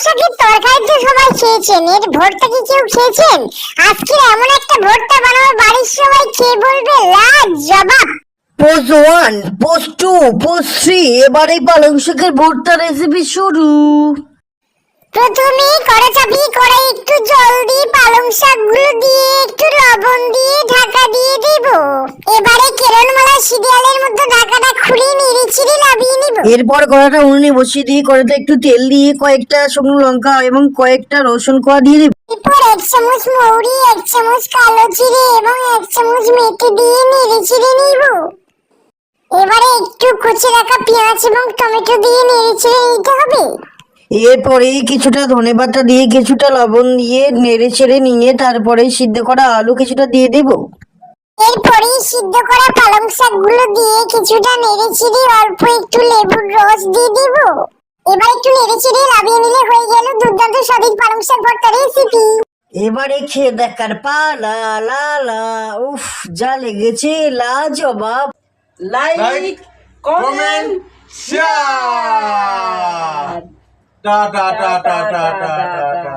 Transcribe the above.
শাকের তরকারি তো সবাই খেয়েছেন, এর ভর্তা কি কেউ খেয়েছেন? আজকে এমন একটা ভর্তা বানাবো বাড়ির সবাই খেয়ে বলবে লাজবাব। Post one, post two, post three, এবারে পালং শাকের ভর্তা রেসিপি শুরু। প্রথমে কড়া চাপিয়ে কড়াই একটু জল দিয়ে পালং শাকগুলো দিয়ে একটু লবণ দিয়ে ঢাকা দিয়ে দিব। এবারে কেরণমালা সিরিয়ালের মতো ঢাকাটা খুলে নেড়ে চিড়ে নামিয়ে নিব। এরপর কড়াটা উনুনে বসিয়ে দিয়ে কড়াতে একটু তেল দিয়ে কয়েকটা শুকনো লঙ্কা এবং কয়েকটা রসুন কোয়া দিয়ে দিব। এরপর 1 চামচ মৌরি, 1 চামচ কালো জিরে এবং 1 চামচ মেথি দিয়ে নেড়ে চিড়ে নিব। এবারে একটু কুচি রাখা পেঁয়াজ এবং টমেটো দিয়ে নেড়ে চিড়ে নিতে হবে। এরপরে কিছুটা ধনেপাতা দিয়ে কিছুটা লবণ দিয়ে নেড়ে ছেড়ে নিয়ে তারপরে সিদ্ধ করা আলু কিছুটা দিয়ে দেব। এরপরে সিদ্ধ করা পালং শাকগুলো দিয়ে কিছুটা নেড়ে চিড়ে অল্প একটু লেবুর রস দিয়ে দিব। এবার একটু নেড়ে চিড়ে নামিয়ে নিলে হয়ে গেল দুর্দান্ত স্বাদের পালং শাক ভর্তা রেসিপি। এবারে খেয়ে দেখার পালা। লা লা, উফ, যা লেগেছে লাজবাব। Like, comment, share. টা টা টা টা টা টা টা।